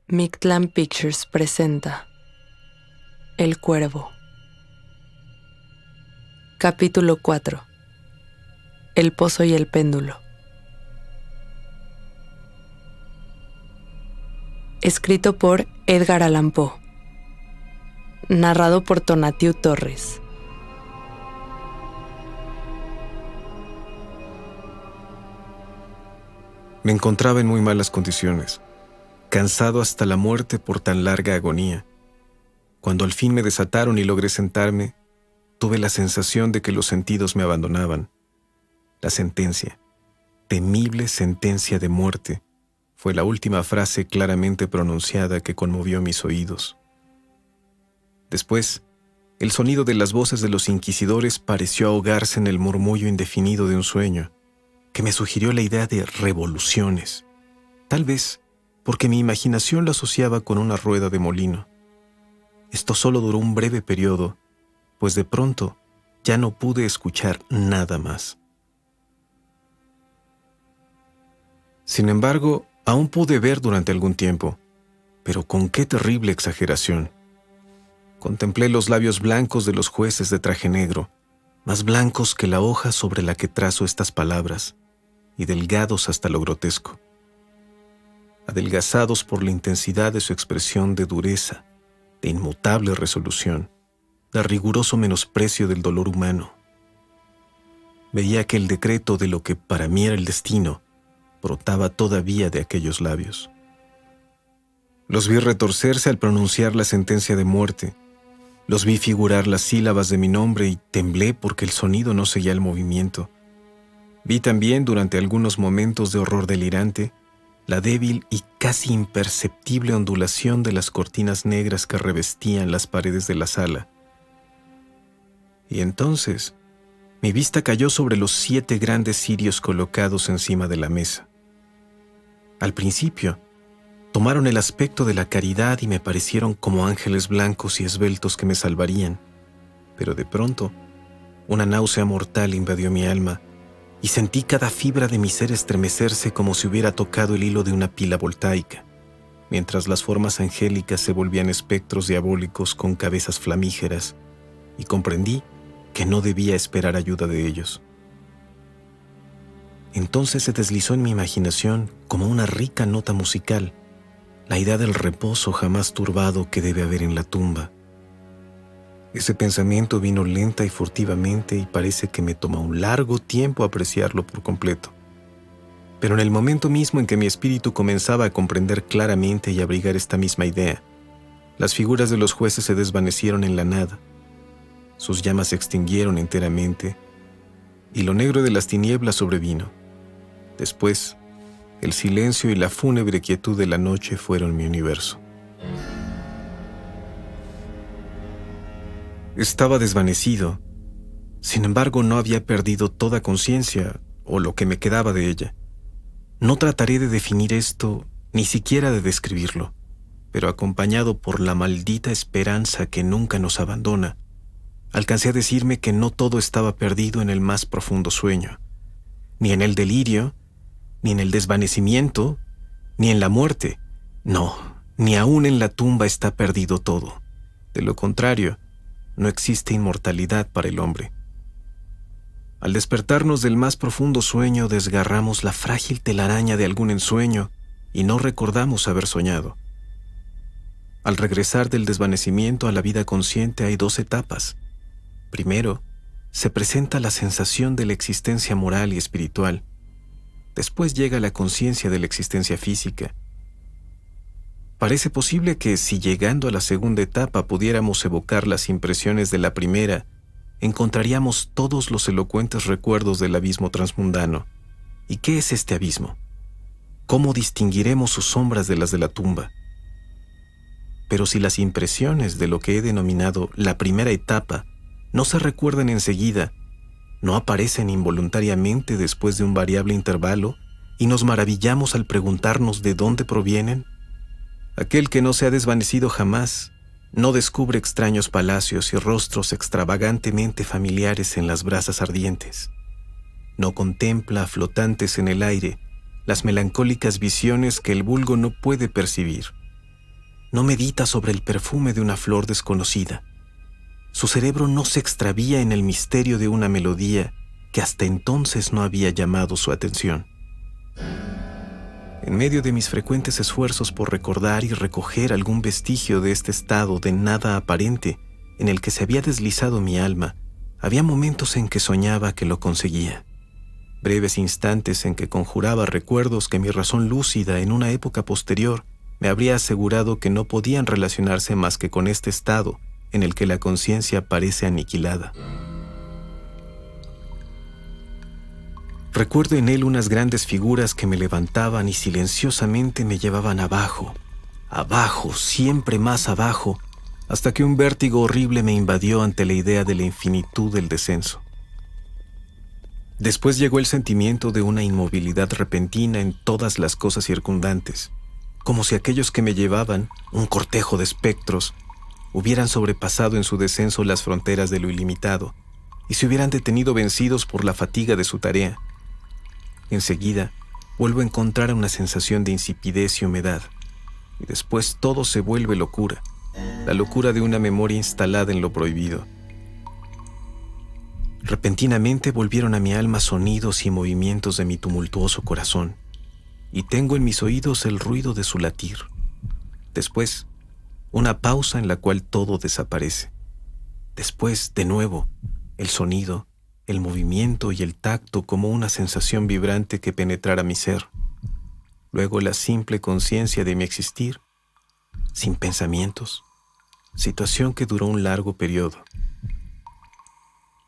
Mictlán Pictures presenta El Cuervo. Capítulo 4. El pozo y el péndulo. Escrito por Edgar Allan Poe. Narrado por Tonatiuh Torres. Me encontraba en muy malas condiciones, cansado hasta la muerte por tan larga agonía. Cuando al fin me desataron y logré sentarme, tuve la sensación de que los sentidos me abandonaban. La sentencia, temible sentencia de muerte, fue la última frase claramente pronunciada que conmovió mis oídos. Después, el sonido de las voces de los inquisidores pareció ahogarse en el murmullo indefinido de un sueño, que me sugirió la idea de revoluciones, tal vez porque mi imaginación lo asociaba con una rueda de molino. Esto solo duró un breve periodo, pues de pronto ya no pude escuchar nada más. Sin embargo, aún pude ver durante algún tiempo, pero con qué terrible exageración. Contemplé los labios blancos de los jueces de traje negro, más blancos que la hoja sobre la que trazo estas palabras, y delgados hasta lo grotesco, adelgazados por la intensidad de su expresión de dureza, de inmutable resolución, de riguroso menosprecio del dolor humano. Veía que el decreto de lo que para mí era el destino brotaba todavía de aquellos labios. Los vi retorcerse al pronunciar la sentencia de muerte, los vi figurar las sílabas de mi nombre y temblé porque el sonido no seguía el movimiento. Vi también, durante algunos momentos de horror delirante, la débil y casi imperceptible ondulación de las cortinas negras que revestían las paredes de la sala. Y entonces, mi vista cayó sobre los 7 grandes cirios colocados encima de la mesa. Al principio, tomaron el aspecto de la caridad y me parecieron como ángeles blancos y esbeltos que me salvarían. Pero de pronto, una náusea mortal invadió mi alma, y sentí cada fibra de mi ser estremecerse como si hubiera tocado el hilo de una pila voltaica, mientras las formas angélicas se volvían espectros diabólicos con cabezas flamígeras, y comprendí que no debía esperar ayuda de ellos. Entonces se deslizó en mi imaginación como una rica nota musical, la idea del reposo jamás turbado que debe haber en la tumba. Ese pensamiento vino lenta y furtivamente y parece que me toma un largo tiempo apreciarlo por completo. Pero en el momento mismo en que mi espíritu comenzaba a comprender claramente y abrigar esta misma idea, las figuras de los jueces se desvanecieron en la nada. Sus llamas se extinguieron enteramente y lo negro de las tinieblas sobrevino. Después, el silencio y la fúnebre quietud de la noche fueron mi universo. Estaba desvanecido. Sin embargo, no había perdido toda conciencia, o lo que me quedaba de ella. No trataré de definir esto, ni siquiera de describirlo, pero acompañado por la maldita esperanza que nunca nos abandona, alcancé a decirme que no todo estaba perdido en el más profundo sueño, ni en el delirio, ni en el desvanecimiento, ni en la muerte. No, ni aún en la tumba está perdido todo. De lo contrario, no existe inmortalidad para el hombre. Al despertarnos del más profundo sueño, desgarramos la frágil telaraña de algún ensueño y no recordamos haber soñado. Al regresar del desvanecimiento a la vida consciente hay 2 etapas. Primero, se presenta la sensación de la existencia moral y espiritual. Después llega la conciencia de la existencia física. Parece posible que si llegando a la segunda etapa pudiéramos evocar las impresiones de la primera, encontraríamos todos los elocuentes recuerdos del abismo transmundano. ¿Y qué es este abismo? ¿Cómo distinguiremos sus sombras de las de la tumba? Pero si las impresiones de lo que he denominado la primera etapa no se recuerdan enseguida, ¿no aparecen involuntariamente después de un variable intervalo y nos maravillamos al preguntarnos de dónde provienen? Aquel que no se ha desvanecido jamás no descubre extraños palacios y rostros extravagantemente familiares en las brasas ardientes. No contempla flotantes en el aire las melancólicas visiones que el vulgo no puede percibir. no medita sobre el perfume de una flor desconocida. Su cerebro no se extravía en el misterio de una melodía que hasta entonces no había llamado su atención. En medio de mis frecuentes esfuerzos por recordar y recoger algún vestigio de este estado de nada aparente en el que se había deslizado mi alma, había momentos en que soñaba que lo conseguía. Breves instantes en que conjuraba recuerdos que mi razón lúcida en una época posterior me habría asegurado que no podían relacionarse más que con este estado en el que la conciencia parece aniquilada. Recuerdo en él unas grandes figuras que me levantaban y silenciosamente me llevaban abajo, abajo, siempre más abajo, hasta que un vértigo horrible me invadió ante la idea de la infinitud del descenso. Después llegó el sentimiento de una inmovilidad repentina en todas las cosas circundantes, como si aquellos que me llevaban, un cortejo de espectros, hubieran sobrepasado en su descenso las fronteras de lo ilimitado y se hubieran detenido vencidos por la fatiga de su tarea. Enseguida, vuelvo a encontrar una sensación de insipidez y humedad, y después todo se vuelve locura, la locura de una memoria instalada en lo prohibido. Repentinamente volvieron a mi alma sonidos y movimientos de mi tumultuoso corazón, y tengo en mis oídos el ruido de su latir. Después, una pausa en la cual todo desaparece. Después, de nuevo, el sonido, el movimiento y el tacto como una sensación vibrante que penetrara mi ser. Luego la simple conciencia de mi existir, sin pensamientos, situación que duró un largo periodo.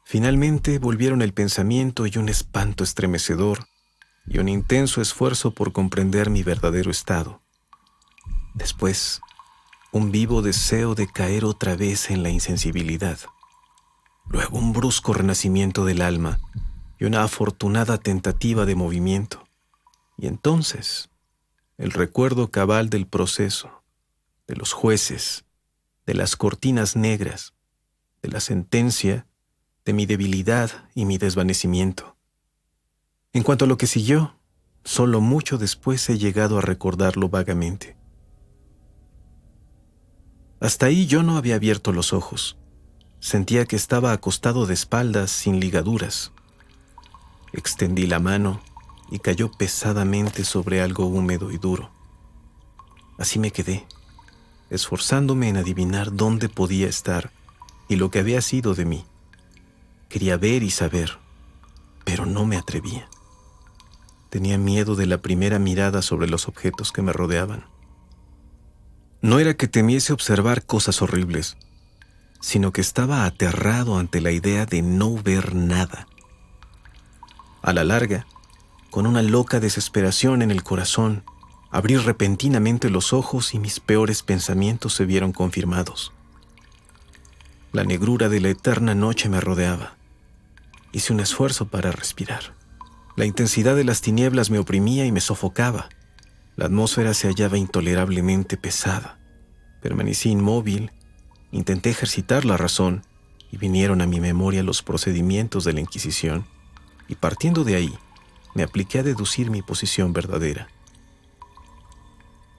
Finalmente volvieron el pensamiento y un espanto estremecedor y un intenso esfuerzo por comprender mi verdadero estado. Después, un vivo deseo de caer otra vez en la insensibilidad. Luego un brusco renacimiento del alma y una afortunada tentativa de movimiento. Y entonces, el recuerdo cabal del proceso, de los jueces, de las cortinas negras, de la sentencia, de mi debilidad y mi desvanecimiento. En cuanto a lo que siguió, solo mucho después he llegado a recordarlo vagamente. Hasta ahí yo no había abierto los ojos. Sentía que estaba acostado de espaldas sin ligaduras. Extendí la mano y cayó pesadamente sobre algo húmedo y duro. Así me quedé, esforzándome en adivinar dónde podía estar y lo que había sido de mí. Quería ver y saber, pero no me atrevía. Tenía miedo de la primera mirada sobre los objetos que me rodeaban. No era que temiese observar cosas horribles, sino que estaba aterrado ante la idea de no ver nada. A la larga, con una loca desesperación en el corazón, abrí repentinamente los ojos y mis peores pensamientos se vieron confirmados. La negrura de la eterna noche me rodeaba. Hice un esfuerzo para respirar. La intensidad de las tinieblas me oprimía y me sofocaba. La atmósfera se hallaba intolerablemente pesada. Permanecí inmóvil. Intenté ejercitar la razón y vinieron a mi memoria los procedimientos de la Inquisición y partiendo de ahí me apliqué a deducir mi posición verdadera.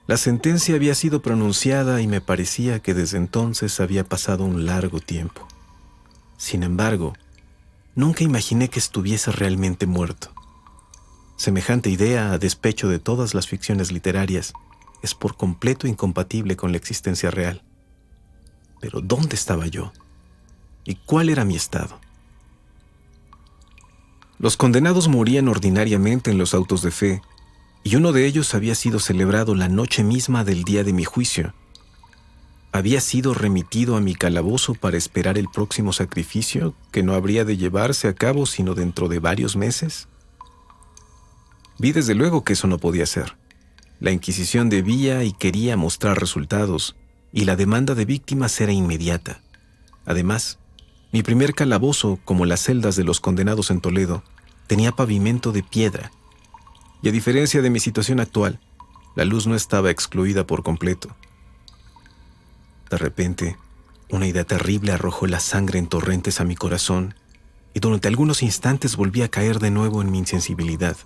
La sentencia había sido pronunciada y me parecía que desde entonces había pasado un largo tiempo. Sin embargo, nunca imaginé que estuviese realmente muerto. Semejante idea, a despecho de todas las ficciones literarias, es por completo incompatible con la existencia real. Pero ¿dónde estaba yo? ¿Y cuál era mi estado? Los condenados morían ordinariamente en los autos de fe, y uno de ellos había sido celebrado la noche misma del día de mi juicio. Había sido remitido a mi calabozo para esperar el próximo sacrificio que no habría de llevarse a cabo sino dentro de varios meses. Vi desde luego que eso no podía ser. La Inquisición debía y quería mostrar resultados, y la demanda de víctimas era inmediata. Además, mi primer calabozo, como las celdas de los condenados en Toledo, tenía pavimento de piedra, y a diferencia de mi situación actual, la luz no estaba excluida por completo. De repente, una idea terrible arrojó la sangre en torrentes a mi corazón, y durante algunos instantes volví a caer de nuevo en mi insensibilidad.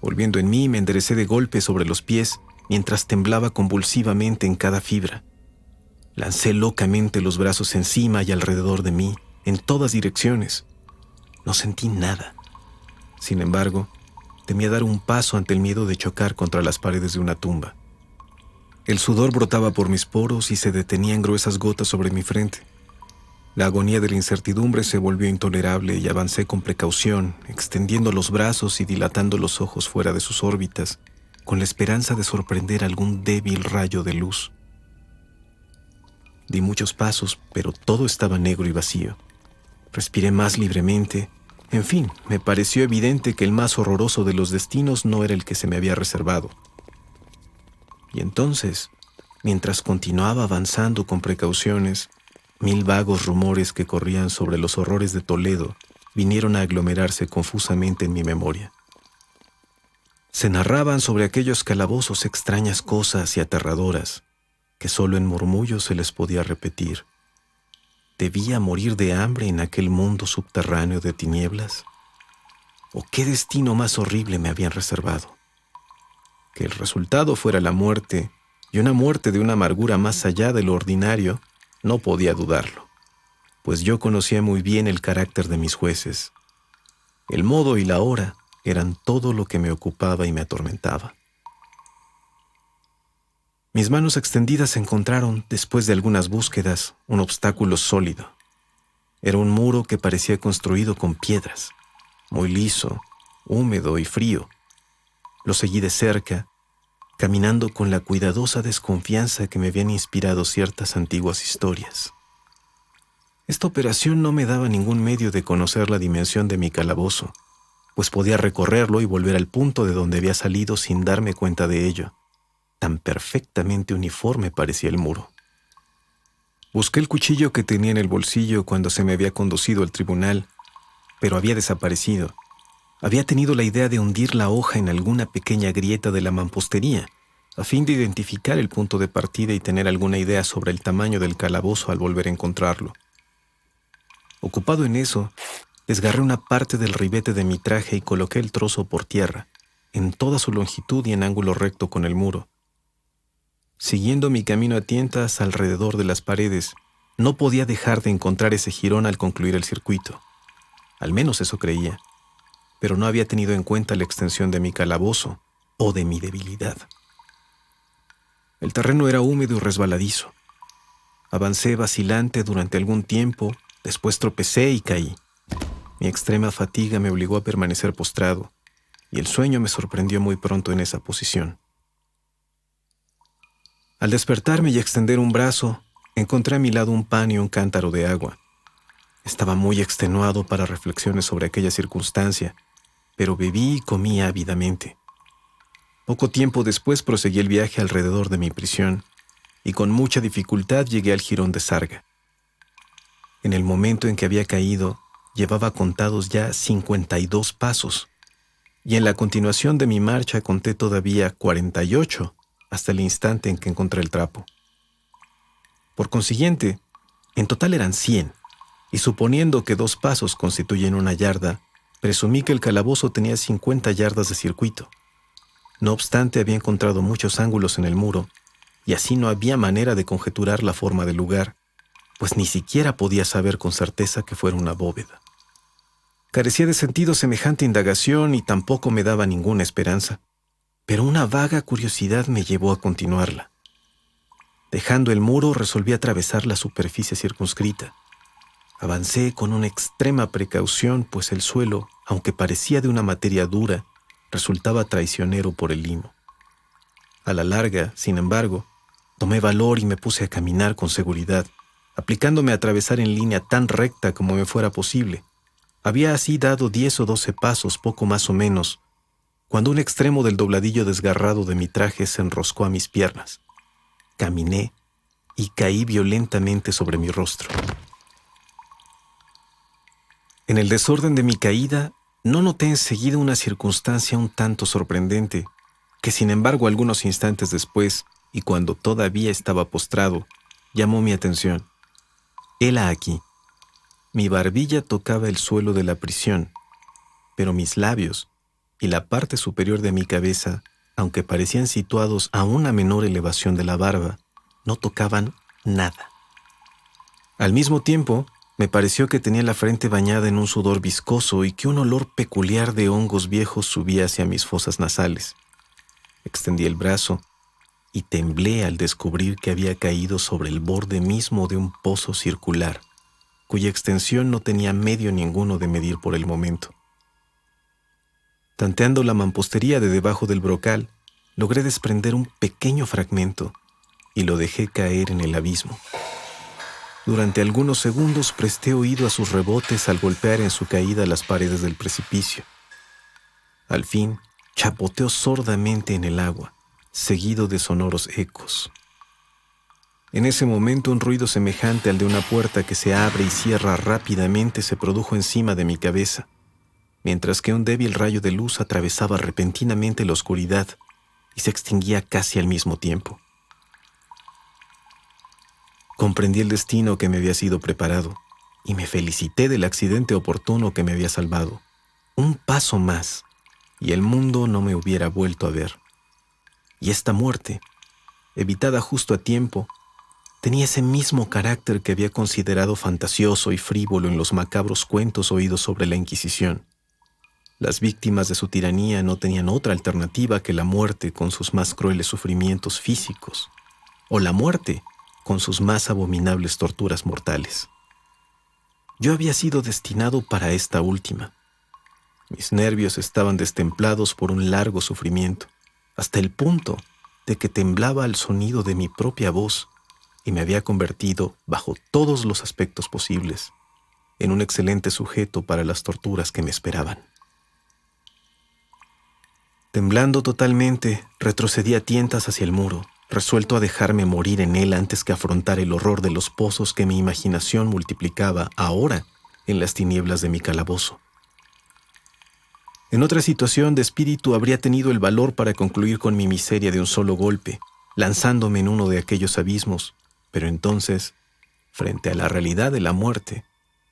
Volviendo en mí, me enderecé de golpe sobre los pies mientras temblaba convulsivamente en cada fibra. Lancé locamente los brazos encima y alrededor de mí, en todas direcciones. No sentí nada. Sin embargo, temía dar un paso ante el miedo de chocar contra las paredes de una tumba. El sudor brotaba por mis poros y se detenía en gruesas gotas sobre mi frente. La agonía de la incertidumbre se volvió intolerable y avancé con precaución, extendiendo los brazos y dilatando los ojos fuera de sus órbitas, con la esperanza de sorprender algún débil rayo de luz. Di muchos pasos, pero todo estaba negro y vacío. Respiré más libremente. En fin, me pareció evidente que el más horroroso de los destinos no era el que se me había reservado. Y entonces, mientras continuaba avanzando con precauciones, 1000 vagos rumores que corrían sobre los horrores de Toledo vinieron a aglomerarse confusamente en mi memoria. Se narraban sobre aquellos calabozos extrañas cosas y aterradoras que solo en murmullos se les podía repetir. ¿Debía morir de hambre en aquel mundo subterráneo de tinieblas? ¿O qué destino más horrible me habían reservado? Que el resultado fuera la muerte, y una muerte de una amargura más allá de lo ordinario, no podía dudarlo, pues yo conocía muy bien el carácter de mis jueces. El modo y la hora eran todo lo que me ocupaba y me atormentaba. Mis manos extendidas encontraron, después de algunas búsquedas, un obstáculo sólido. Era un muro que parecía construido con piedras, muy liso, húmedo y frío. Lo seguí de cerca, caminando con la cuidadosa desconfianza que me habían inspirado ciertas antiguas historias. Esta operación no me daba ningún medio de conocer la dimensión de mi calabozo, pues podía recorrerlo y volver al punto de donde había salido sin darme cuenta de ello. Tan perfectamente uniforme parecía el muro. Busqué el cuchillo que tenía en el bolsillo cuando se me había conducido al tribunal, pero había desaparecido. Había tenido la idea de hundir la hoja en alguna pequeña grieta de la mampostería, a fin de identificar el punto de partida y tener alguna idea sobre el tamaño del calabozo al volver a encontrarlo. Ocupado en eso, desgarré una parte del ribete de mi traje y coloqué el trozo por tierra, en toda su longitud y en ángulo recto con el muro. Siguiendo mi camino a tientas alrededor de las paredes, no podía dejar de encontrar ese jirón al concluir el circuito. Al menos eso creía, pero no había tenido en cuenta la extensión de mi calabozo o de mi debilidad. El terreno era húmedo y resbaladizo. Avancé vacilante durante algún tiempo, después tropecé y caí. Mi extrema fatiga me obligó a permanecer postrado, y el sueño me sorprendió muy pronto en esa posición. Al despertarme y extender un brazo, encontré a mi lado un pan y un cántaro de agua. Estaba muy extenuado para reflexiones sobre aquella circunstancia, pero bebí y comí ávidamente. Poco tiempo después proseguí el viaje alrededor de mi prisión, y con mucha dificultad llegué al jirón de Sarga. En el momento en que había caído, llevaba contados ya 52 pasos, y en la continuación de mi marcha conté todavía 48, hasta el instante en que encontré el trapo. Por consiguiente, en total eran 100, y suponiendo que 2 pasos constituyen una yarda, presumí que el calabozo tenía 50 yardas de circuito. No obstante, había encontrado muchos ángulos en el muro, y así no había manera de conjeturar la forma del lugar, pues ni siquiera podía saber con certeza que fuera una bóveda. Carecía de sentido semejante indagación y tampoco me daba ninguna esperanza, pero una vaga curiosidad me llevó a continuarla. Dejando el muro, resolví atravesar la superficie circunscrita. Avancé con una extrema precaución, pues el suelo, aunque parecía de una materia dura, resultaba traicionero por el limo. A la larga, sin embargo, tomé valor y me puse a caminar con seguridad, aplicándome a atravesar en línea tan recta como me fuera posible. Había así dado 10 o 12 pasos, poco más o menos, cuando un extremo del dobladillo desgarrado de mi traje se enroscó a mis piernas. Caminé y caí violentamente sobre mi rostro. En el desorden de mi caída, no noté enseguida una circunstancia un tanto sorprendente, que sin embargo algunos instantes después, y cuando todavía estaba postrado, llamó mi atención. Hela aquí. Mi barbilla tocaba el suelo de la prisión, pero mis labios y la parte superior de mi cabeza aunque parecían situados a una menor elevación de la barba, no tocaban nada. Al mismo tiempo, me pareció que tenía la frente bañada en un sudor viscoso y que un olor peculiar de hongos viejos subía hacia mis fosas nasales. Extendí el brazo y temblé al descubrir que había caído sobre el borde mismo de un pozo circular, cuya extensión no tenía medio ninguno de medir por el momento. Tanteando la mampostería de debajo del brocal, logré desprender un pequeño fragmento y lo dejé caer en el abismo. Durante algunos segundos presté oído a sus rebotes al golpear en su caída las paredes del precipicio. Al fin, chapoteó sordamente en el agua, seguido de sonoros ecos. En ese momento, un ruido semejante al de una puerta que se abre y cierra rápidamente se produjo encima de mi cabeza, mientras que un débil rayo de luz atravesaba repentinamente la oscuridad y se extinguía casi al mismo tiempo. Comprendí el destino que me había sido preparado y me felicité del accidente oportuno que me había salvado. Un paso más y el mundo no me hubiera vuelto a ver. Y esta muerte, evitada justo a tiempo, tenía ese mismo carácter que había considerado fantasioso y frívolo en los macabros cuentos oídos sobre la Inquisición. Las víctimas de su tiranía no tenían otra alternativa que la muerte con sus más crueles sufrimientos físicos, o la muerte con sus más abominables torturas mortales. Yo había sido destinado para esta última. Mis nervios estaban destemplados por un largo sufrimiento, hasta el punto de que temblaba al sonido de mi propia voz y me había convertido, bajo todos los aspectos posibles, en un excelente sujeto para las torturas que me esperaban. Temblando totalmente, retrocedí a tientas hacia el muro, resuelto a dejarme morir en él antes que afrontar el horror de los pozos que mi imaginación multiplicaba ahora en las tinieblas de mi calabozo. En otra situación de espíritu habría tenido el valor para concluir con mi miseria de un solo golpe, lanzándome en uno de aquellos abismos, pero entonces, frente a la realidad de la muerte,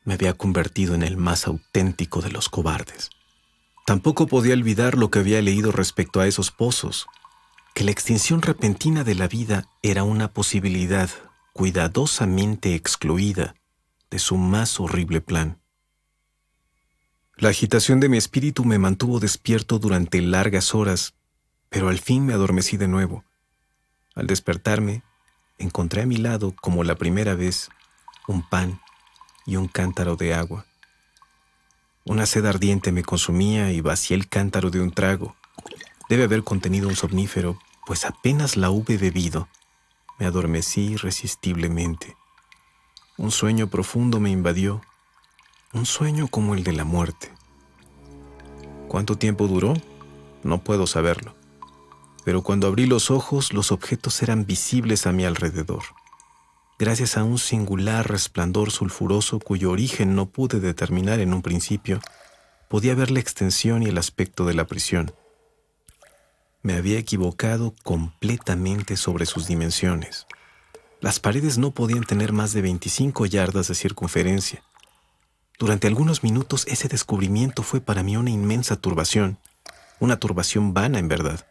me había convertido en el más auténtico de los cobardes. Tampoco podía olvidar lo que había leído respecto a esos pozos, que la extinción repentina de la vida era una posibilidad cuidadosamente excluida de su más horrible plan. La agitación de mi espíritu me mantuvo despierto durante largas horas, pero al fin me adormecí de nuevo. Al despertarme, encontré a mi lado, como la primera vez, un pan y un cántaro de agua. Una sed ardiente me consumía y vacié el cántaro de un trago. Debe haber contenido un somnífero, pues apenas la hube bebido, me adormecí irresistiblemente. Un sueño profundo me invadió, un sueño como el de la muerte. ¿Cuánto tiempo duró? No puedo saberlo. Pero cuando abrí los ojos, los objetos eran visibles a mi alrededor, gracias a un singular resplandor sulfuroso cuyo origen no pude determinar en un principio. Podía ver la extensión y el aspecto de la prisión. Me había equivocado completamente sobre sus dimensiones. Las paredes no podían tener más de 25 yardas de circunferencia. Durante algunos minutos ese descubrimiento fue para mí una inmensa turbación, una turbación vana en verdad,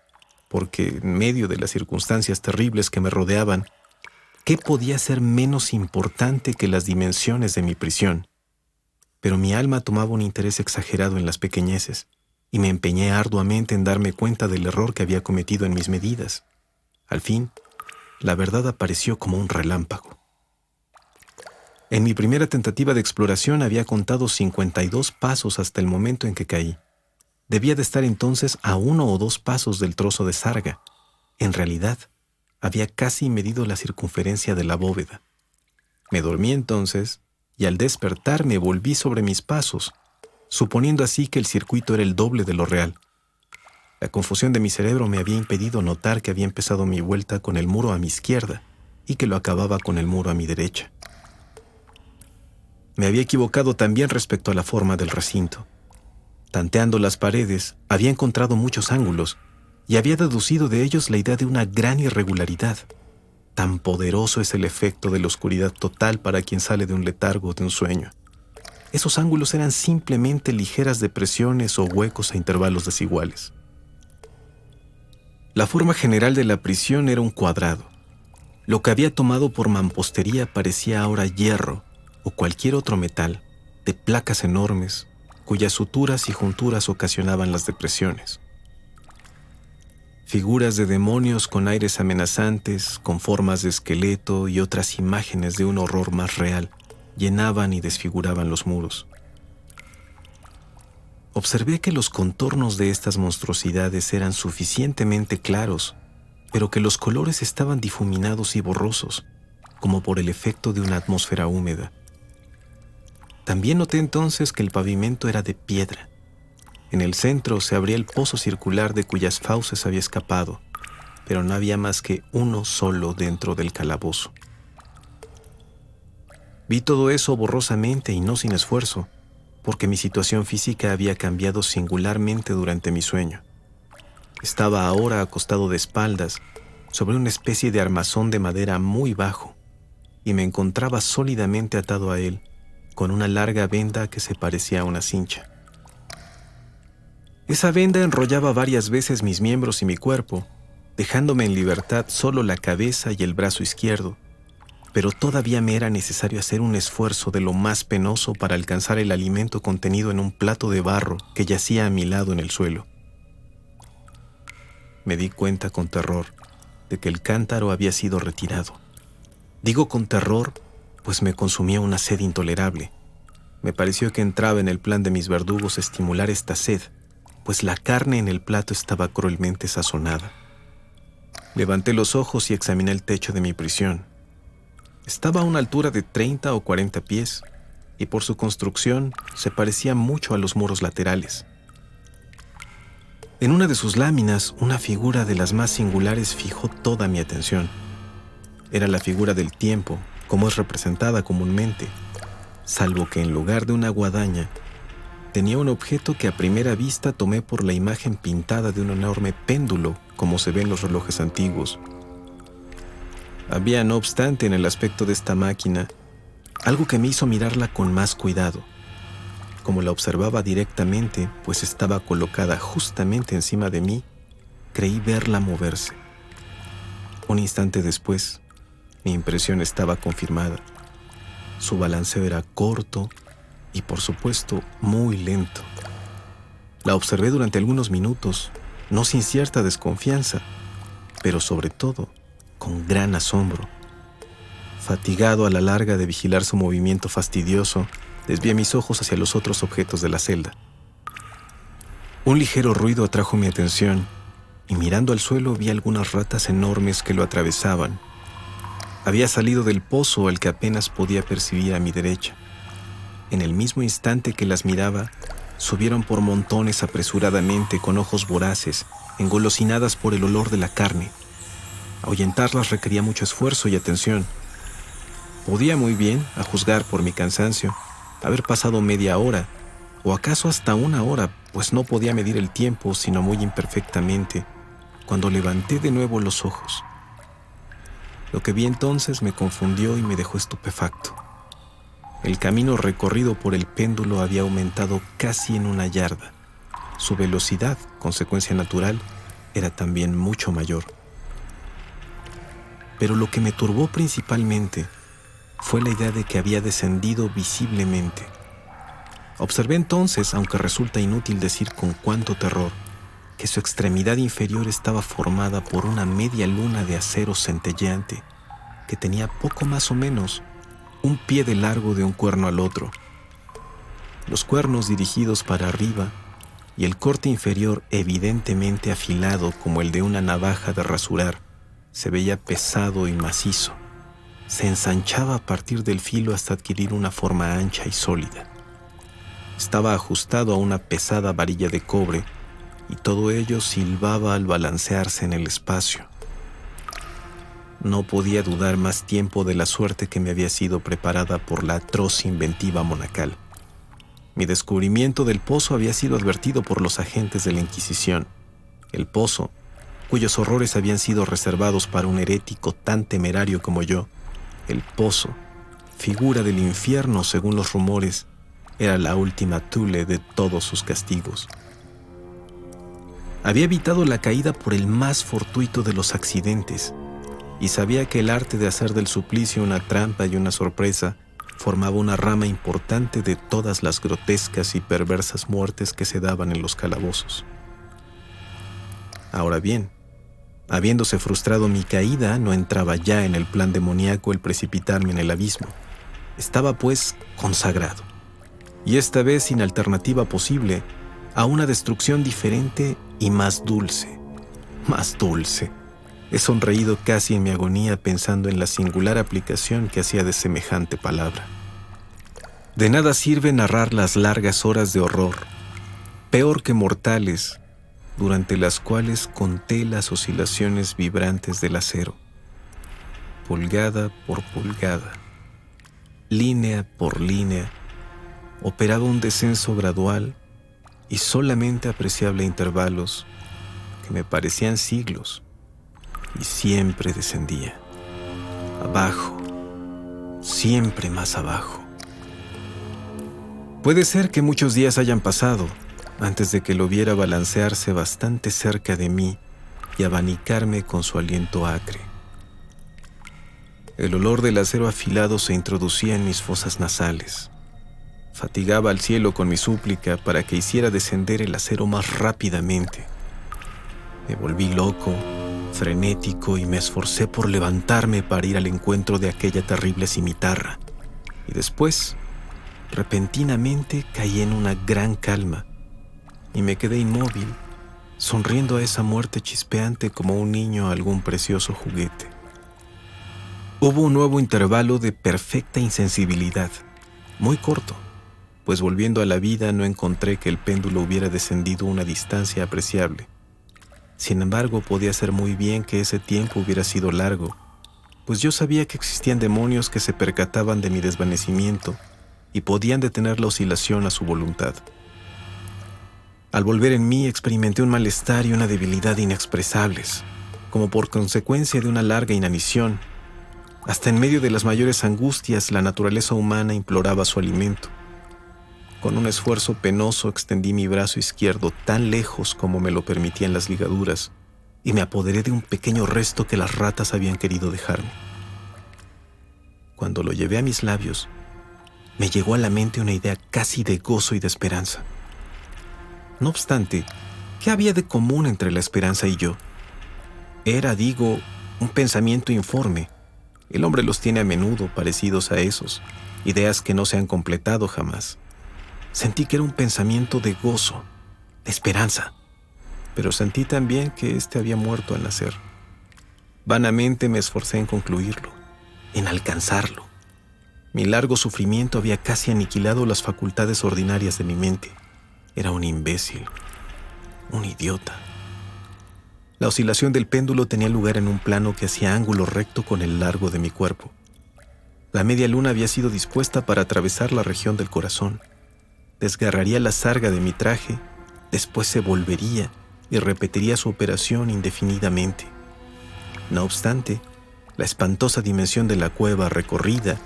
porque en medio de las circunstancias terribles que me rodeaban, ¿qué podía ser menos importante que las dimensiones de mi prisión? Pero mi alma tomaba un interés exagerado en las pequeñeces, y me empeñé arduamente en darme cuenta del error que había cometido en mis medidas. Al fin, la verdad apareció como un relámpago. En mi primera tentativa de exploración había contado 52 pasos hasta el momento en que caí. Debía de estar entonces a 1 o 2 pasos del trozo de sarga. En realidad, había casi medido la circunferencia de la bóveda. Me dormí entonces, y al despertar me volví sobre mis pasos, suponiendo así que el circuito era el doble de lo real. La confusión de mi cerebro me había impedido notar que había empezado mi vuelta con el muro a mi izquierda y que lo acababa con el muro a mi derecha. Me había equivocado también respecto a la forma del recinto. Tanteando las paredes, había encontrado muchos ángulos y había deducido de ellos la idea de una gran irregularidad. Tan poderoso es el efecto de la oscuridad total para quien sale de un letargo o de un sueño. Esos ángulos eran simplemente ligeras depresiones o huecos a intervalos desiguales. La forma general de la prisión era un cuadrado. Lo que había tomado por mampostería parecía ahora hierro o cualquier otro metal, de placas enormes, cuyas suturas y junturas ocasionaban las depresiones. Figuras de demonios con aires amenazantes, con formas de esqueleto y otras imágenes de un horror más real, llenaban y desfiguraban los muros. Observé que los contornos de estas monstruosidades eran suficientemente claros, pero que los colores estaban difuminados y borrosos, como por el efecto de una atmósfera húmeda. También noté entonces que el pavimento era de piedra. En el centro se abría el pozo circular de cuyas fauces había escapado, pero no había más que uno solo dentro del calabozo. Vi todo eso borrosamente y no sin esfuerzo, porque mi situación física había cambiado singularmente durante mi sueño. Estaba ahora acostado de espaldas sobre una especie de armazón de madera muy bajo, y me encontraba sólidamente atado a él, con una larga venda que se parecía a una cincha. Esa venda enrollaba varias veces mis miembros y mi cuerpo, dejándome en libertad solo la cabeza y el brazo izquierdo, pero todavía me era necesario hacer un esfuerzo de lo más penoso para alcanzar el alimento contenido en un plato de barro que yacía a mi lado en el suelo. Me di cuenta con terror de que el cántaro había sido retirado. Digo con terror, pues me consumía una sed intolerable. Me pareció que entraba en el plan de mis verdugos estimular esta sed, pues la carne en el plato estaba cruelmente sazonada. Levanté los ojos y examiné el techo de mi prisión. Estaba a una altura de 30 o 40 pies, y por su construcción se parecía mucho a los muros laterales. En una de sus láminas, una figura de las más singulares fijó toda mi atención. Era la figura del tiempo, como es representada comúnmente, salvo que en lugar de una guadaña, tenía un objeto que a primera vista tomé por la imagen pintada de un enorme péndulo, como se ve en los relojes antiguos. Había, no obstante, en el aspecto de esta máquina, algo que me hizo mirarla con más cuidado. Como la observaba directamente, pues estaba colocada justamente encima de mí, creí verla moverse. Un instante después, mi impresión estaba confirmada. Su balanceo era corto y, por supuesto, muy lento. La observé durante algunos minutos, no sin cierta desconfianza, pero sobre todo con gran asombro. Fatigado a la larga de vigilar su movimiento fastidioso, desvié mis ojos hacia los otros objetos de la celda. Un ligero ruido atrajo mi atención, y mirando al suelo vi algunas ratas enormes que lo atravesaban. Había salido del pozo al que apenas podía percibir a mi derecha. En el mismo instante que las miraba, subieron por montones apresuradamente con ojos voraces, engolosinadas por el olor de la carne. Ahuyentarlas requería mucho esfuerzo y atención. Podía muy bien, a juzgar por mi cansancio, haber pasado media hora, o acaso hasta una hora, pues no podía medir el tiempo sino muy imperfectamente, cuando levanté de nuevo los ojos. Lo que vi entonces me confundió y me dejó estupefacto. El camino recorrido por el péndulo había aumentado casi en 1 yarda. Su velocidad, consecuencia natural, era también mucho mayor. Pero lo que me turbó principalmente fue la idea de que había descendido visiblemente. Observé entonces, aunque resulta inútil decir con cuánto terror, que su extremidad inferior estaba formada por una media luna de acero centelleante, que tenía poco más o menos 1 pie de largo de un cuerno al otro. Los cuernos dirigidos para arriba y el corte inferior evidentemente afilado como el de una navaja de rasurar, se veía pesado y macizo. Se ensanchaba a partir del filo hasta adquirir una forma ancha y sólida. Estaba ajustado a una pesada varilla de cobre, y todo ello silbaba al balancearse en el espacio. No podía dudar más tiempo de la suerte que me había sido preparada por la atroz inventiva monacal. Mi descubrimiento del pozo había sido advertido por los agentes de la Inquisición. El pozo, cuyos horrores habían sido reservados para un herético tan temerario como yo, el pozo, figura del infierno según los rumores, era la última thule de todos sus castigos. Había evitado la caída por el más fortuito de los accidentes y sabía que el arte de hacer del suplicio una trampa y una sorpresa formaba una rama importante de todas las grotescas y perversas muertes que se daban en los calabozos. Ahora bien, habiéndose frustrado mi caída, no entraba ya en el plan demoníaco el precipitarme en el abismo. Estaba, pues, consagrado, y esta vez sin alternativa posible, a una destrucción diferente y más dulce. Más dulce. He sonreído casi en mi agonía pensando en la singular aplicación que hacía de semejante palabra. De nada sirve narrar las largas horas de horror, peor que mortales, durante las cuales conté las oscilaciones vibrantes del acero, pulgada por pulgada, línea por línea, operaba un descenso gradual y solamente apreciable a intervalos que me parecían siglos, y siempre descendía, abajo, siempre más abajo. Puede ser que muchos días hayan pasado antes de que lo viera balancearse bastante cerca de mí y abanicarme con su aliento acre. El olor del acero afilado se introducía en mis fosas nasales. Fatigaba al cielo con mi súplica para que hiciera descender el acero más rápidamente. Me volví loco, frenético, y me esforcé por levantarme para ir al encuentro de aquella terrible cimitarra. Y después, repentinamente, caí en una gran calma y me quedé inmóvil, sonriendo a esa muerte chispeante como un niño a algún precioso juguete. Hubo un nuevo intervalo de perfecta insensibilidad, muy corto, pues volviendo a la vida no encontré que el péndulo hubiera descendido una distancia apreciable. Sin embargo, podía ser muy bien que ese tiempo hubiera sido largo, pues yo sabía que existían demonios que se percataban de mi desvanecimiento y podían detener la oscilación a su voluntad. Al volver en mí experimenté un malestar y una debilidad inexpresables, como por consecuencia de una larga inanición. Hasta en medio de las mayores angustias, la naturaleza humana imploraba su alimento. Con un esfuerzo penoso extendí mi brazo izquierdo tan lejos como me lo permitían las ligaduras y me apoderé de un pequeño resto que las ratas habían querido dejarme. Cuando lo llevé a mis labios, me llegó a la mente una idea casi de gozo y de esperanza. No obstante, ¿qué había de común entre la esperanza y yo? Era, digo, un pensamiento informe. El hombre los tiene a menudo parecidos a esos, ideas que no se han completado jamás. Sentí que era un pensamiento de gozo, de esperanza, pero sentí también que éste había muerto al nacer. Vanamente me esforcé en concluirlo, en alcanzarlo. Mi largo sufrimiento había casi aniquilado las facultades ordinarias de mi mente. Era un imbécil, un idiota. La oscilación del péndulo tenía lugar en un plano que hacía ángulo recto con el largo de mi cuerpo. La media luna había sido dispuesta para atravesar la región del corazón. Desgarraría la sarga de mi traje, después se volvería y repetiría su operación indefinidamente. No obstante, la espantosa dimensión de la cueva recorrida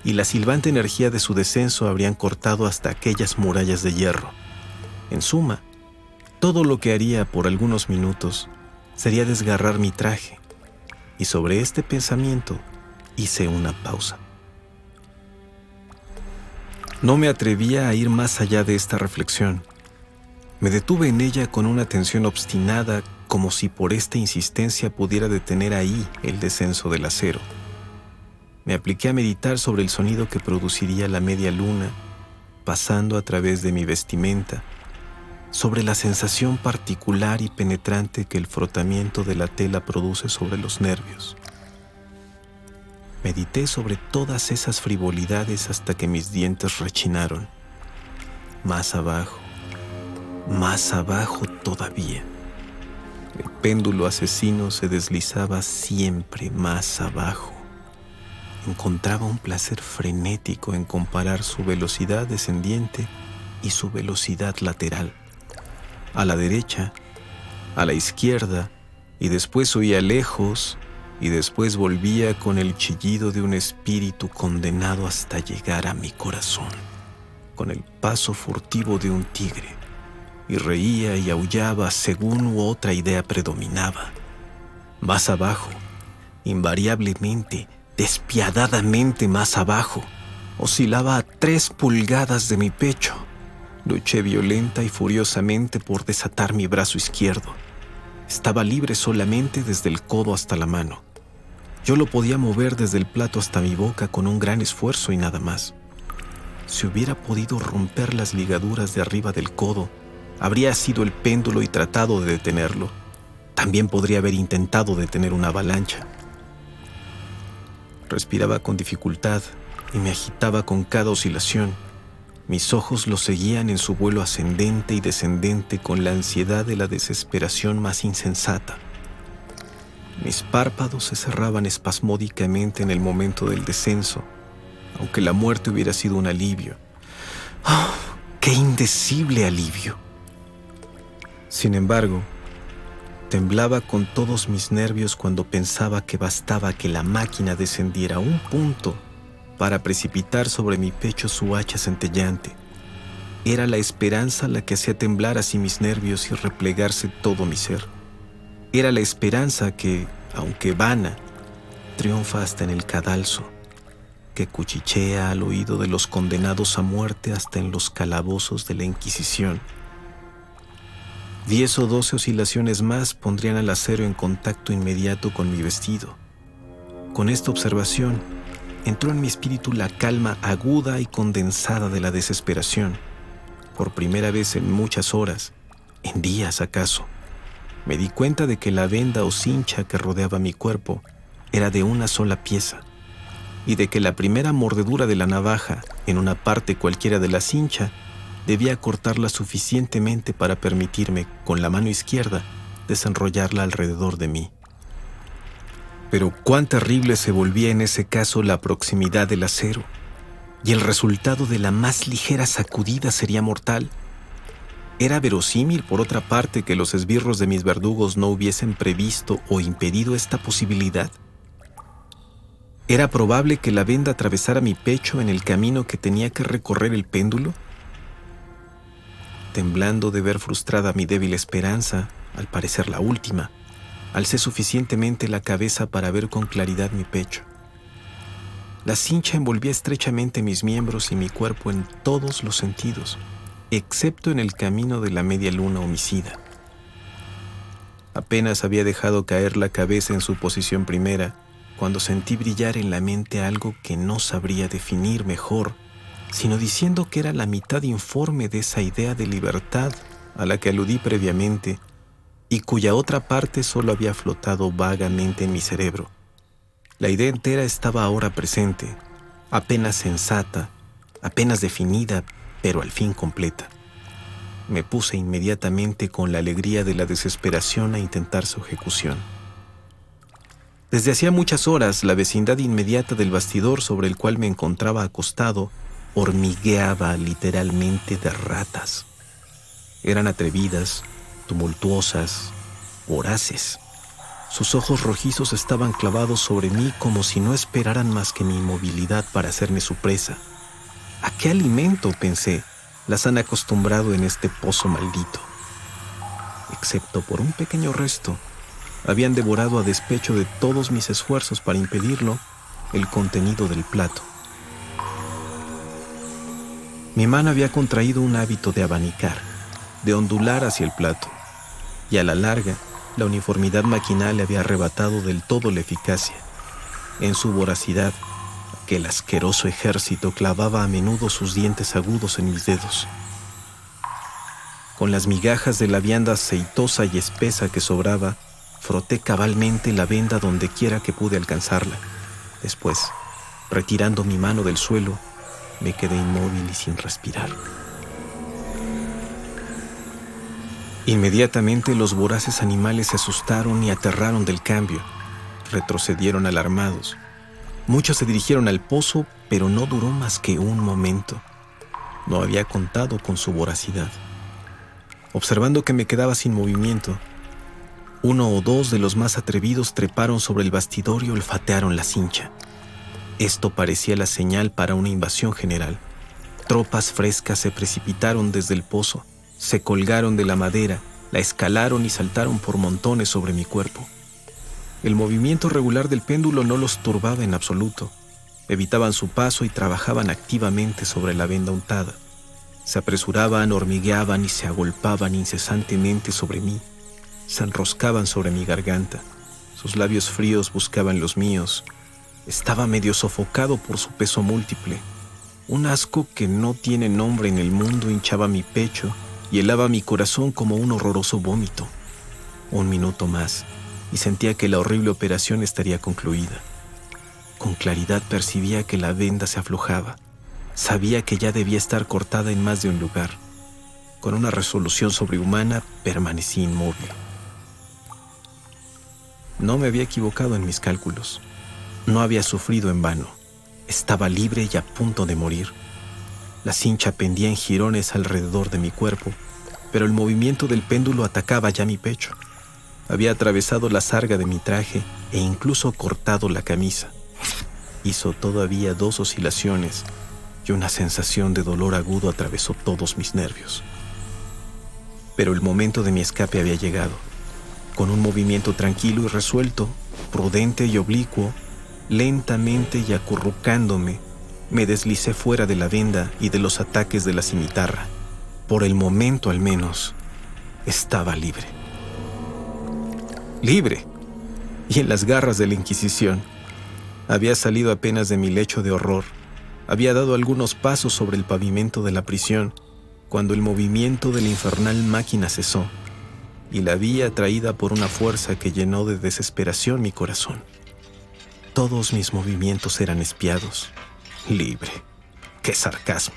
y la silbante energía de su descenso habrían cortado hasta aquellas murallas de hierro. En suma, todo lo que haría por algunos minutos sería desgarrar mi traje, y sobre este pensamiento hice una pausa. No me atrevía a ir más allá de esta reflexión. Me detuve en ella con una atención obstinada, como si por esta insistencia pudiera detener ahí el descenso del acero. Me apliqué a meditar sobre el sonido que produciría la media luna pasando a través de mi vestimenta, sobre la sensación particular y penetrante que el frotamiento de la tela produce sobre los nervios. Medité sobre todas esas frivolidades hasta que mis dientes rechinaron. Más abajo todavía. El péndulo asesino se deslizaba siempre más abajo. Encontraba un placer frenético en comparar su velocidad descendiente y su velocidad lateral. A la derecha, a la izquierda, y después oía lejos, y después volvía con el chillido de un espíritu condenado hasta llegar a mi corazón, con el paso furtivo de un tigre. y reía y aullaba según otra idea predominaba. Más abajo, invariablemente, despiadadamente más abajo, oscilaba a 3 pulgadas de mi pecho. Luché violenta y furiosamente por desatar mi brazo izquierdo. Estaba libre solamente desde el codo hasta la mano. Yo lo podía mover desde el plato hasta mi boca con un gran esfuerzo y nada más. Si hubiera podido romper las ligaduras de arriba del codo, habría sido el péndulo y tratado de detenerlo. También podría haber intentado detener una avalancha. Respiraba con dificultad y me agitaba con cada oscilación. Mis ojos lo seguían en su vuelo ascendente y descendente con la ansiedad de la desesperación más insensata. Mis párpados se cerraban espasmódicamente en el momento del descenso, aunque la muerte hubiera sido un alivio. ¡Oh, qué indecible alivio! Sin embargo, temblaba con todos mis nervios cuando pensaba que bastaba que la máquina descendiera un punto para precipitar sobre mi pecho su hacha centellante. Era la esperanza la que hacía temblar así mis nervios y replegarse todo mi ser. Era la esperanza que, aunque vana, triunfa hasta en el cadalso, que cuchichea al oído de los condenados a muerte hasta en los calabozos de la Inquisición. 10 o 12 oscilaciones más pondrían al acero en contacto inmediato con mi vestido. Con esta observación, entró en mi espíritu la calma aguda y condensada de la desesperación. Por primera vez en muchas horas, en días acaso, me di cuenta de que la venda o cincha que rodeaba mi cuerpo era de una sola pieza, y de que la primera mordedura de la navaja en una parte cualquiera de la cincha debía cortarla suficientemente para permitirme, con la mano izquierda, desenrollarla alrededor de mí. Pero cuán terrible se volvía en ese caso la proximidad del acero, y el resultado de la más ligera sacudida sería mortal. Era verosímil, por otra parte, que los esbirros de mis verdugos no hubiesen previsto o impedido esta posibilidad. ¿Era probable que la venda atravesara mi pecho en el camino que tenía que recorrer el péndulo? Temblando de ver frustrada mi débil esperanza, al parecer la última, alcé suficientemente la cabeza para ver con claridad mi pecho. La cincha envolvía estrechamente mis miembros y mi cuerpo en todos los sentidos, excepto en el camino de la media luna homicida. Apenas había dejado caer la cabeza en su posición primera, cuando sentí brillar en la mente algo que no sabría definir mejor, sino diciendo que era la mitad informe de esa idea de libertad a la que aludí previamente y cuya otra parte solo había flotado vagamente en mi cerebro. La idea entera estaba ahora presente, apenas sensata, apenas definida, pero al fin completa. Me puse inmediatamente con la alegría de la desesperación a intentar su ejecución. Desde hacía muchas horas, la vecindad inmediata del bastidor sobre el cual me encontraba acostado hormigueaba literalmente de ratas. Eran atrevidas, tumultuosas, voraces. Sus ojos rojizos estaban clavados sobre mí como si no esperaran más que mi inmovilidad para hacerme su presa. ¿A qué alimento, pensé, las han acostumbrado en este pozo maldito? Excepto por un pequeño resto, habían devorado a despecho de todos mis esfuerzos para impedirlo el contenido del plato. Mi mano había contraído un hábito de abanicar, de ondular hacia el plato, y a la larga, la uniformidad maquinal le había arrebatado del todo la eficacia. En su voracidad, aquel asqueroso ejército clavaba a menudo sus dientes agudos en mis dedos. Con las migajas de la vianda aceitosa y espesa que sobraba, froté cabalmente la venda donde quiera que pude alcanzarla. Después, retirando mi mano del suelo, me quedé inmóvil y sin respirar. Inmediatamente los voraces animales se asustaron y aterraron del cambio. Retrocedieron alarmados. Muchos se dirigieron al pozo, pero no duró más que un momento. No había contado con su voracidad. Observando que me quedaba sin movimiento, 1 o 2 de los más atrevidos treparon sobre el bastidor y olfatearon la cincha. Esto parecía la señal para una invasión general. Tropas frescas se precipitaron desde el pozo, Se colgaron de la madera, la escalaron y saltaron por montones sobre mi cuerpo. El movimiento regular del péndulo no los turbaba en absoluto. Evitaban su paso y trabajaban activamente sobre la venda untada. Se apresuraban, hormigueaban y se agolpaban incesantemente sobre mí. Se enroscaban sobre mi garganta. Sus labios fríos buscaban los míos. Estaba medio sofocado por su peso múltiple. Un asco que no tiene nombre en el mundo hinchaba mi pecho y helaba mi corazón como un horroroso vómito. Un minuto más, y sentía que la horrible operación estaría concluida. Con claridad percibía que la venda se aflojaba. Sabía que ya debía estar cortada en más de un lugar. Con una resolución sobrehumana, permanecí inmóvil. No me había equivocado en mis cálculos. No había sufrido en vano. Estaba libre y a punto de morir. La cincha pendía en jirones alrededor de mi cuerpo, pero el movimiento del péndulo atacaba ya mi pecho. Había atravesado la sarga de mi traje e incluso cortado la camisa. Hizo todavía 2 oscilaciones y una sensación de dolor agudo atravesó todos mis nervios. Pero el momento de mi escape había llegado. Con un movimiento tranquilo y resuelto, prudente y oblicuo, lentamente y acurrucándome, me deslicé fuera de la venda y de los ataques de la cimitarra. Por el momento, al menos, estaba libre. Libre, y en las garras de la Inquisición. Había salido apenas de mi lecho de horror. Había dado algunos pasos sobre el pavimento de la prisión, cuando el movimiento de la infernal máquina cesó, y la vi atraída por una fuerza que llenó de desesperación mi corazón. Todos mis movimientos eran espiados. Libre. ¡Qué sarcasmo!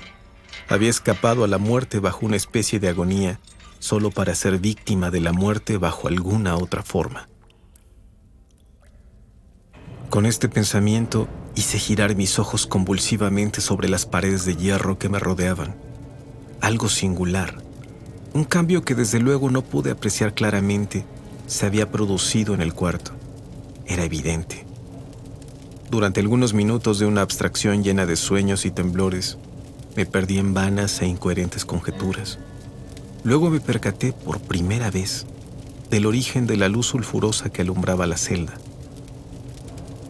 Había escapado a la muerte bajo una especie de agonía, solo para ser víctima de la muerte bajo alguna otra forma. Con este pensamiento hice girar mis ojos convulsivamente sobre las paredes de hierro que me rodeaban. Algo singular, un cambio que desde luego no pude apreciar claramente, se había producido en el cuarto. Era evidente. Durante algunos minutos de una abstracción llena de sueños y temblores, me perdí en vanas e incoherentes conjeturas. Luego me percaté por primera vez del origen de la luz sulfurosa que alumbraba la celda.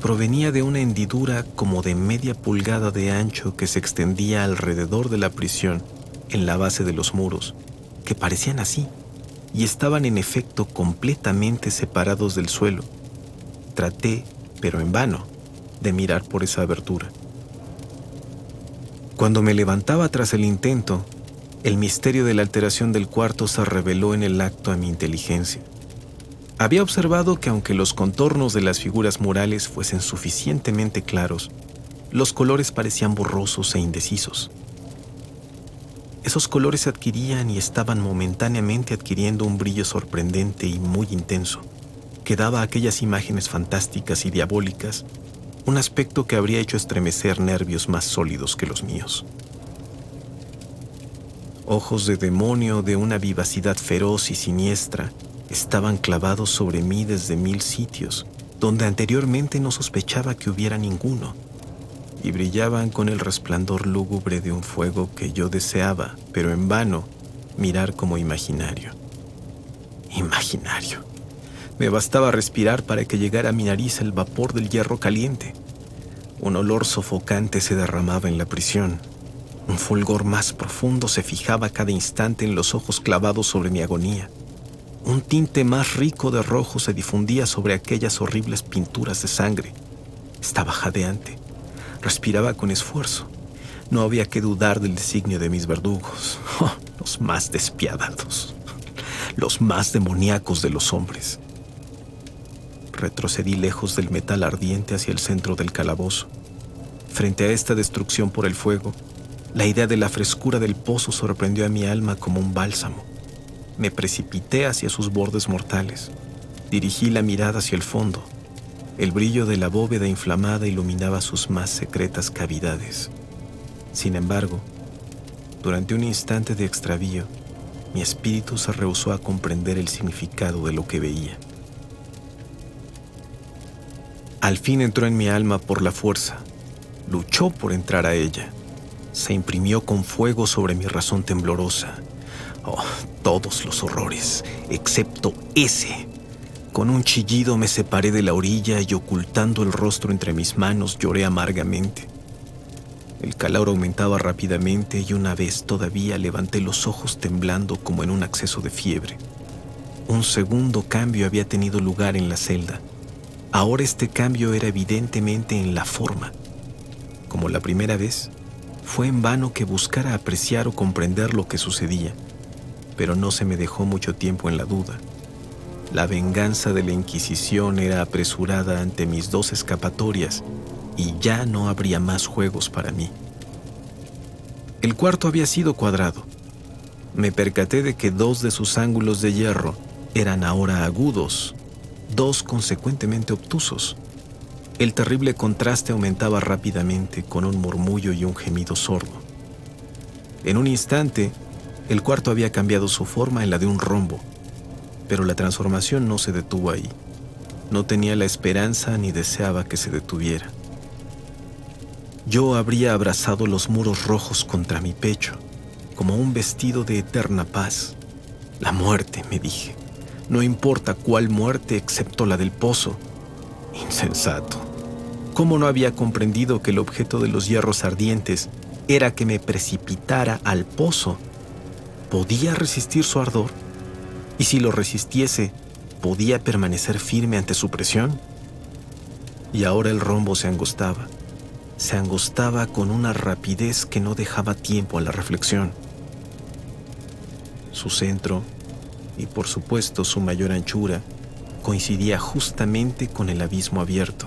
Provenía de una hendidura como de media pulgada de ancho que se extendía alrededor de la prisión en la base de los muros, que parecían así, y estaban en efecto completamente separados del suelo. Traté, pero en vano, de mirar por esa abertura. Cuando me levantaba tras el intento, el misterio de la alteración del cuarto se reveló en el acto a mi inteligencia. Había observado que aunque los contornos de las figuras murales fuesen suficientemente claros, los colores parecían borrosos e indecisos. Esos colores se adquirían y estaban momentáneamente adquiriendo un brillo sorprendente y muy intenso, que daba a aquellas imágenes fantásticas y diabólicas un aspecto que habría hecho estremecer nervios más sólidos que los míos. Ojos de demonio de una vivacidad feroz y siniestra estaban clavados sobre mí desde 1000 sitios, donde anteriormente no sospechaba que hubiera ninguno, y brillaban con el resplandor lúgubre de un fuego que yo deseaba, pero en vano, mirar como imaginario. Imaginario. Me bastaba respirar para que llegara a mi nariz el vapor del hierro caliente. Un olor sofocante se derramaba en la prisión. Un fulgor más profundo se fijaba cada instante en los ojos clavados sobre mi agonía. Un tinte más rico de rojo se difundía sobre aquellas horribles pinturas de sangre. Estaba jadeante. Respiraba con esfuerzo. No había que dudar del designio de mis verdugos. Oh, los más despiadados. Los más demoníacos de los hombres. Retrocedí lejos del metal ardiente hacia el centro del calabozo. Frente a esta destrucción por el fuego, la idea de la frescura del pozo sorprendió a mi alma como un bálsamo. Me precipité hacia sus bordes mortales. Dirigí la mirada hacia el fondo. El brillo de la bóveda inflamada iluminaba sus más secretas cavidades. Sin embargo, durante un instante de extravío, mi espíritu se rehusó a comprender el significado de lo que veía. Al fin entró en mi alma por la fuerza. Luchó por entrar a ella. Se imprimió con fuego sobre mi razón temblorosa. Oh, todos los horrores, excepto ese. Con un chillido me separé de la orilla y ocultando el rostro entre mis manos lloré amargamente. El calor aumentaba rápidamente y una vez todavía levanté los ojos temblando como en un acceso de fiebre. Un segundo cambio había tenido lugar en la celda. Ahora este cambio era evidentemente en la forma. Como la primera vez, fue en vano que buscara apreciar o comprender lo que sucedía, pero no se me dejó mucho tiempo en la duda. La venganza de la Inquisición era apresurada ante mis 2 escapatorias y ya no habría más juegos para mí. El cuarto había sido cuadrado. Me percaté de que 2 de sus ángulos de hierro eran ahora agudos, 2 consecuentemente obtusos. El terrible contraste aumentaba rápidamente con un murmullo y un gemido sordo. En un instante, el cuarto había cambiado su forma en la de un rombo, pero la transformación no se detuvo ahí. No tenía la esperanza ni deseaba que se detuviera. Yo habría abrazado los muros rojos contra mi pecho, como un vestido de eterna paz. La muerte, me dije. No importa cuál muerte excepto la del pozo. Insensato. ¿Cómo no había comprendido que el objeto de los hierros ardientes era que me precipitara al pozo? ¿Podía resistir su ardor? Y si lo resistiese, ¿podía permanecer firme ante su presión? Y ahora el rombo se angostaba. Se angostaba con una rapidez que no dejaba tiempo a la reflexión. Su centro, y por supuesto su mayor anchura, coincidía justamente con el abismo abierto.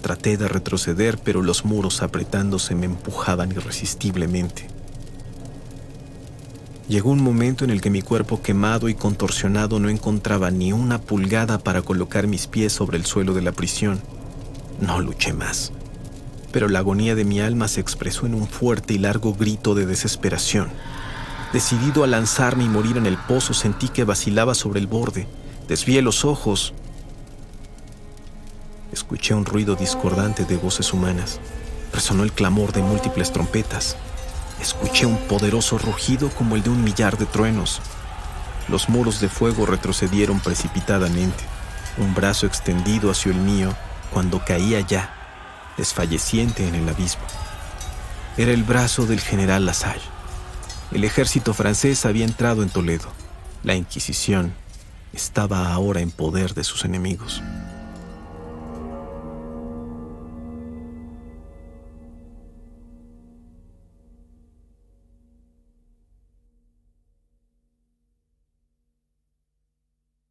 Traté de retroceder, pero los muros apretándose me empujaban irresistiblemente. Llegó un momento en el que mi cuerpo quemado y contorsionado no encontraba ni una pulgada para colocar mis pies sobre el suelo de la prisión. No luché más, pero la agonía de mi alma se expresó en un fuerte y largo grito de desesperación. Decidido a lanzarme y morir en el pozo, sentí que vacilaba sobre el borde. Desvié los ojos. Escuché un ruido discordante de voces humanas. Resonó el clamor de múltiples trompetas. Escuché un poderoso rugido como el de 1.000.000 de truenos. Los muros de fuego retrocedieron precipitadamente. Un brazo extendido hacia el mío cuando caía ya, desfalleciente en el abismo. Era el brazo del general Lasalle. El ejército francés había entrado en Toledo. La Inquisición estaba ahora en poder de sus enemigos.